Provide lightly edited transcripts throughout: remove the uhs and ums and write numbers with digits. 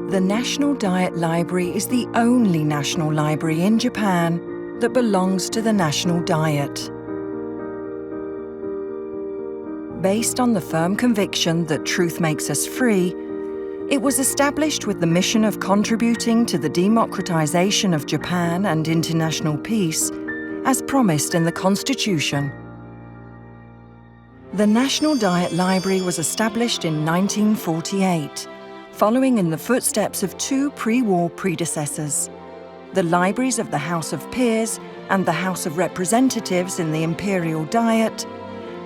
The National Diet Library is the only national library in Japan that belongs to the National Diet. Based on the firm conviction that truth makes us free, it was established with the mission of contributing to the democratization of Japan and international peace, as promised in the Constitution. The National Diet Library was established in 1948, following in the footsteps of two pre-war predecessors, the libraries of the House of Peers and the House of Representatives in the Imperial Diet,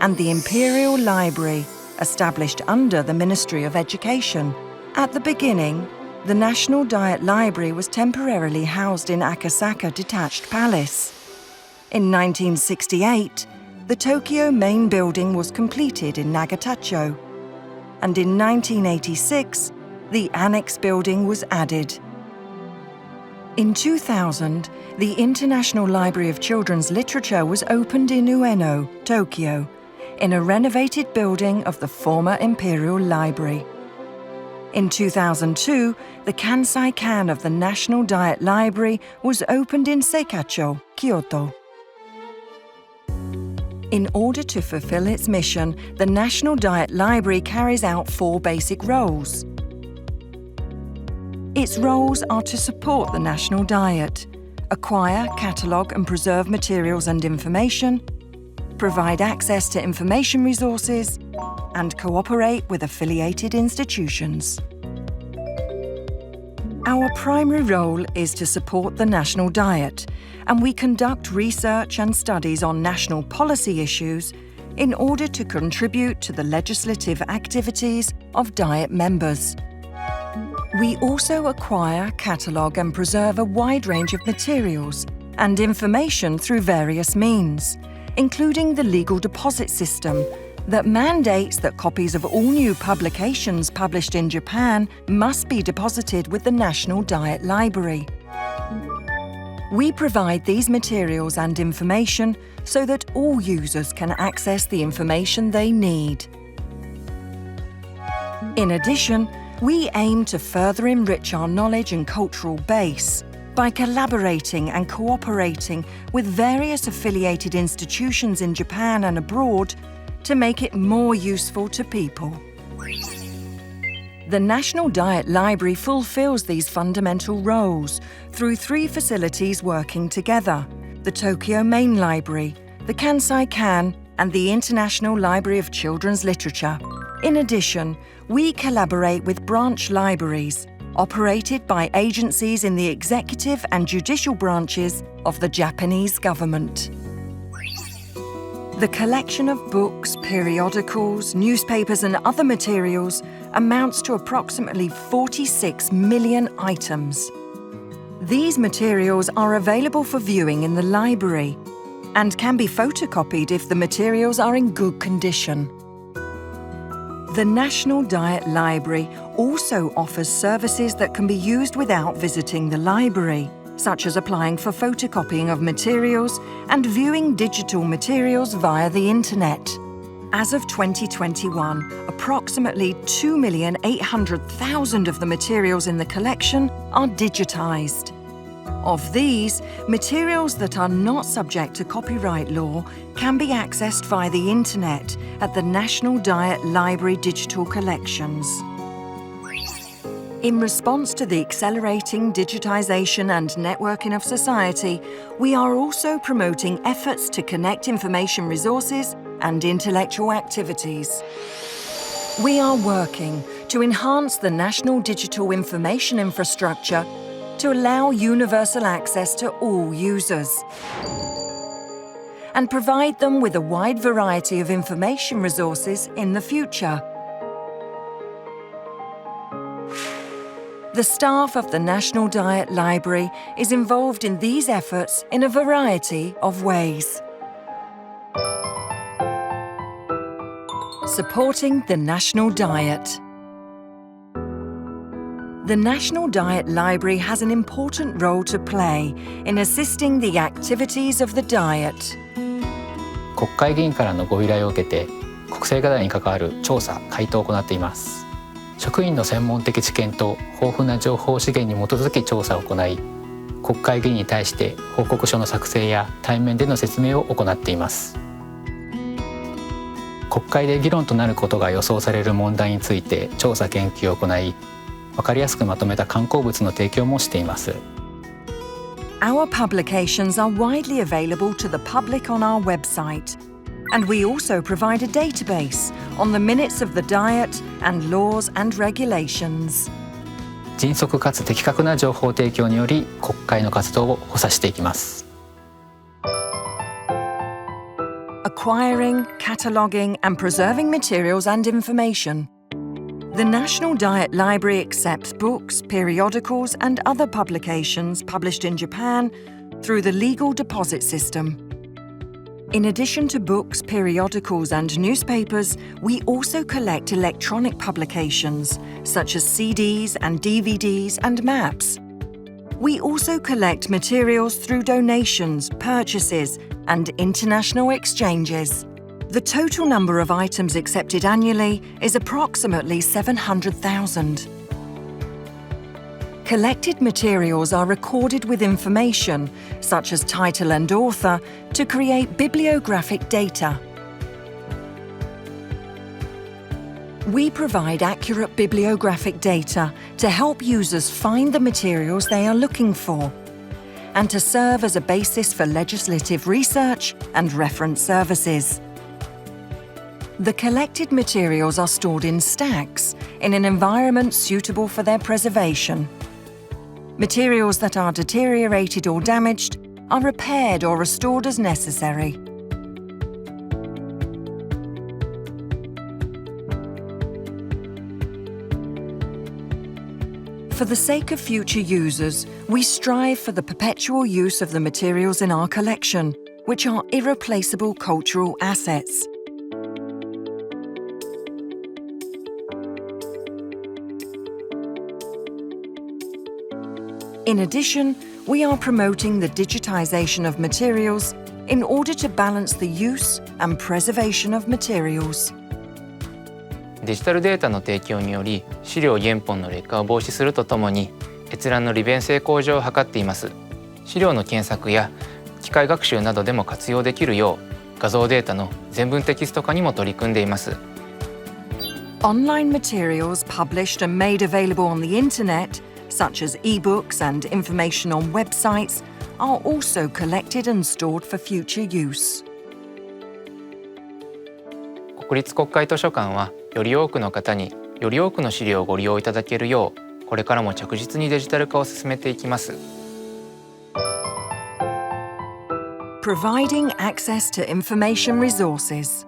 and the Imperial Library, established under the Ministry of Education. At the beginning, the National Diet Library was temporarily housed in Akasaka Detached Palace. In 1968, the Tokyo main building was completed in Nagatacho, and in 1986, the annex building was added. In 2000, the International Library of Children's Literature was opened in Ueno, Tokyo, in a renovated building of the former Imperial Library. In 2002, the Kansai-kan of the National Diet Library was opened in Seikacho, Kyoto. In order to fulfill its mission, the National Diet Library carries out four basic roles. Its roles are to support the National Diet, acquire, catalogue and preserve materials and information, provide access to information resources, and cooperate with affiliated institutions. Our primary role is to support the National Diet, and we conduct research and studies on national policy issues in order to contribute to the legislative activities of Diet members. We also acquire, catalogue and preserve a wide range of materials and information through various means, including the legal deposit system that mandates that copies of all new publications published in Japan must be deposited with the National Diet Library. We provide these materials and information so that all users can access the information they need. In addition, we aim to further enrich our knowledge and cultural base by collaborating and cooperating with various affiliated institutions in Japan and abroad to make it more useful to people. The National Diet Library fulfills these fundamental roles through three facilities working together: the Tokyo Main Library, the Kansai-kan, and the International Library of Children's Literature. In addition, we collaborate with branch libraries, operated by agencies in the executive and judicial branches of the Japanese government. The collection of books, periodicals, newspapers and other materials amounts to approximately 46 million items. These materials are available for viewing in the library and can be photocopied if the materials are in good condition. The National Diet Library also offers services that can be used without visiting the library, such as applying for photocopying of materials and viewing digital materials via the Internet. As of 2021, approximately 2,800,000 of the materials in the collection are digitized. Of these, materials that are not subject to copyright law can be accessed via the Internet at the National Diet Library digital collections. In response to the accelerating digitization and networking of society, we are also promoting efforts to connect information resources and intellectual activities. We are working to enhance the national digital information infrastructure to allow universal access to all users and provide them with a wide variety of information resources in the future. The staff of the National Diet Library is involved in these efforts in a variety of ways. Supporting the National Diet. The National Diet Library has an important role to play in assisting the activities of the Diet. 国会議員からのご依頼を受けて、国政課題に関わる調査・回答を行っています。諸職員の専門的知見と豊富な情報資源に基づき調査を行い、国会議員に対して報告書の作成や対面での説明を行っています。国会で議論となることが予想される問題について調査研究を行い、分かりやすくまとめた刊行物の提供もしています。Our publications are widely available to the public on our website, and we also provide a database on the minutes of the Diet and laws and regulations. 迅速かつ的確な情報提供により国会の活動を補佐していきます。Acquiring, cataloguing and preserving materials and information. The National Diet Library accepts books, periodicals and other publications published in Japan through the legal deposit system. In addition to books, periodicals and newspapers, we also collect electronic publications such as CDs and DVDs and maps. We also collect materials through donations, purchases and international exchanges. The total number of items accepted annually is approximately 700,000. Collected materials are recorded with information, such as title and author, to create bibliographic data. We provide accurate bibliographic data to help users find the materials they are looking for, and to serve as a basis for legislative research and reference services. The collected materials are stored in stacks in an environment suitable for their preservation. Materials that are deteriorated or damaged are repaired or restored as necessary. For the sake of future users, we strive for the perpetual use of the materials in our collection, which are irreplaceable cultural assets. In addition, we are promoting the digitization of materials in order to balance the use and preservation of materials. デジタルデータの提供により資料原本の劣化を防止するとともに閲覧の利便性向上を図っています。資料の検索や機械学習などでも活用できるよう画像データの全文テキスト化にも取り組んでいます。Online materials published and made available on the internet, such as e-books and information on websites, are also collected and stored for future use. 国立国会図書館はより多くの方により多くの資料をご利用いただけるようこれからも着実にデジタル化を進めていきます。Providing access to information resources.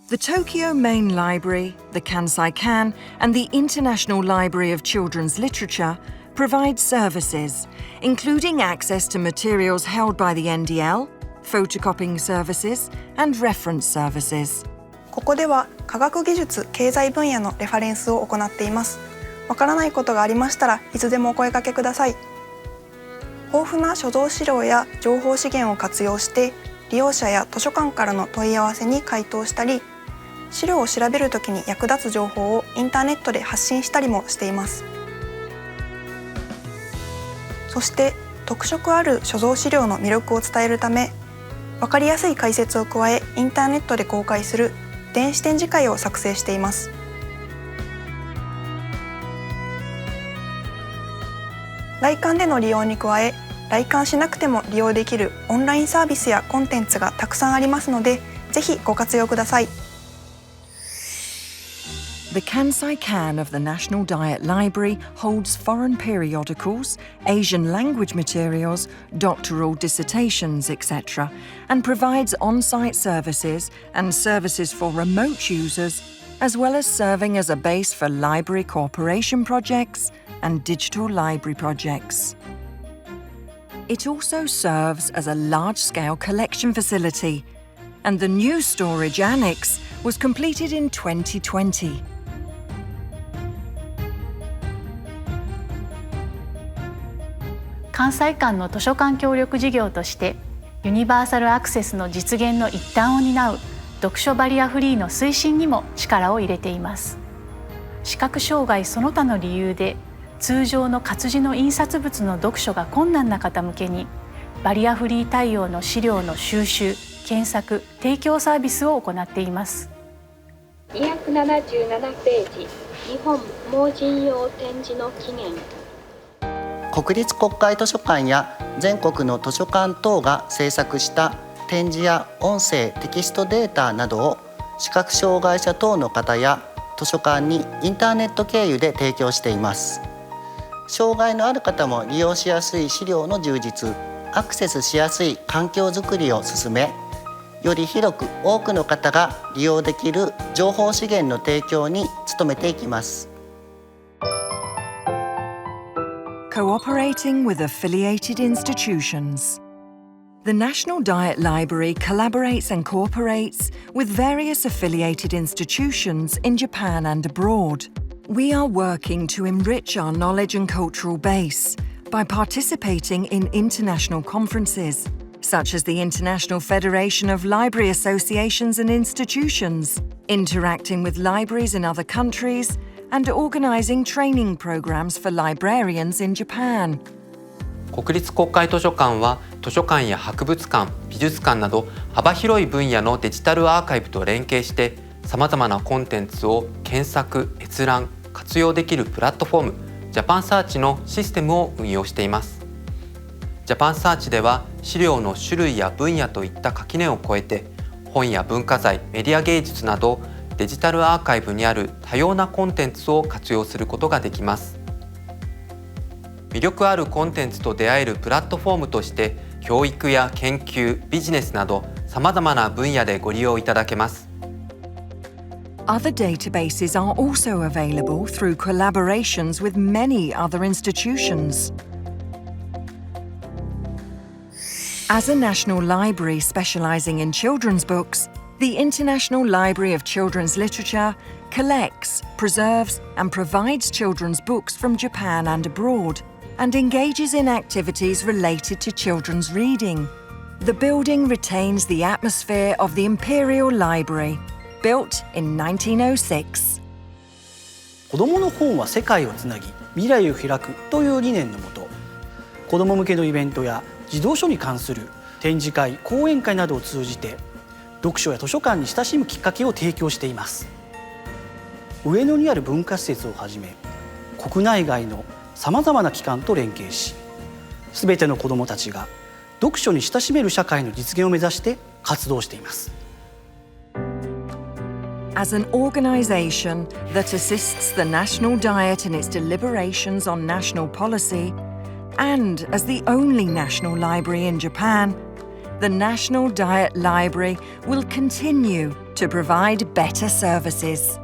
The Tokyo Main Library, the Kansai Kan, and the International Library of Children's Literature provide services, including access to materials held by the NDL, photocopying services, and reference services. ここでは科学技術・経済分野のレファレンスを行っています。わからないことがありましたらいつでもお声掛けください。豊富な所蔵資料や情報資源を活用して利用者や図書館からの問い合わせに回答したり、資料を調べるときに役立つ情報をインターネットで発信したりもしています。そして特色ある所蔵資料の魅力を伝えるため、わかりやすい解説を加えインターネットで公開する電子展示会を作成しています。来館での利用に加え、来館しなくても利用できるオンラインサービスやコンテンツがたくさんありますので、ぜひご活用ください。The Kansai Kan of the National Diet Library holds foreign periodicals, Asian language materials, doctoral dissertations, etc., and provides on-site services and services for remote users, as well as serving as a base for library cooperation projects and digital library projects. It also serves as a large-scale collection facility, and the new storage annex was completed in 2020. 関西間の図書館協力事業としてユニバーサルアクセスの実現の一端を担う読書バリアフリーの推進にも力を入れています。視覚障害その他の理由で通常の活字の印刷物の読書が困難な方向けにバリアフリー対応の資料の収集、検索、提供サービスを行っています。277ページ、日本盲人用展示の起源。国立国会図書館や全国の図書館等が制作した展示や音声・テキストデータなどを視覚障害者等の方や図書館にインターネット経由で提供しています。障害のある方も利用しやすい資料の充実、アクセスしやすい環境づくりを進め、より広く多くの方が利用できる情報資源の提供に努めていきます。Cooperating with affiliated institutions. The National Diet Library collaborates and cooperates with various affiliated institutions in Japan and abroad. We are working to enrich our knowledge and cultural base by participating in international conferences, such as the International Federation of Library Associations and Institutions, interacting with libraries in other countries, and organizing training programs for librarians in Japan. 国立国会図書館は図書館や博物館、美術館など幅広い分野のデジタルアーカイブと連携してさまざまなコンテンツを検索・閲覧・活用できるプラットフォームジャパンサーチのシステムを運用しています。ジャパンサーチでは資料の種類や分野といった垣根を越えて本や文化財、メディア芸術などデジタルアーカイブにある多様なコンテンツを活用することができます。魅力あるコンテンツと出会えるプラットフォームとして教育や研究、ビジネスなどさまざまな分野でご利用いただけます。Other databases are also available through collaborations with many other institutions. As a national library specializing in children's books, the International Library of Children's Literature collects, preserves, and provides children's books from Japan and abroad, and engages in activities related to children's reading. The building retains the atmosphere of the Imperial Library, built in 1906. 子どもの本は世界をつなぎ未来を開くという理念のもと、子ども向けのイベントや児童書に関する展示会、講演会などを通じて読書や図書館に親しむきっかけを提供しています。上野にある文化施設をはじめ国内外のさまざまな機関と連携し、すべての子どもたちが読書に親しめる社会の実現を目指して活動しています。As an organization that assists the National Diet in its deliberations on national policy, and as the only national library in Japan, the National Diet Library will continue to provide better services.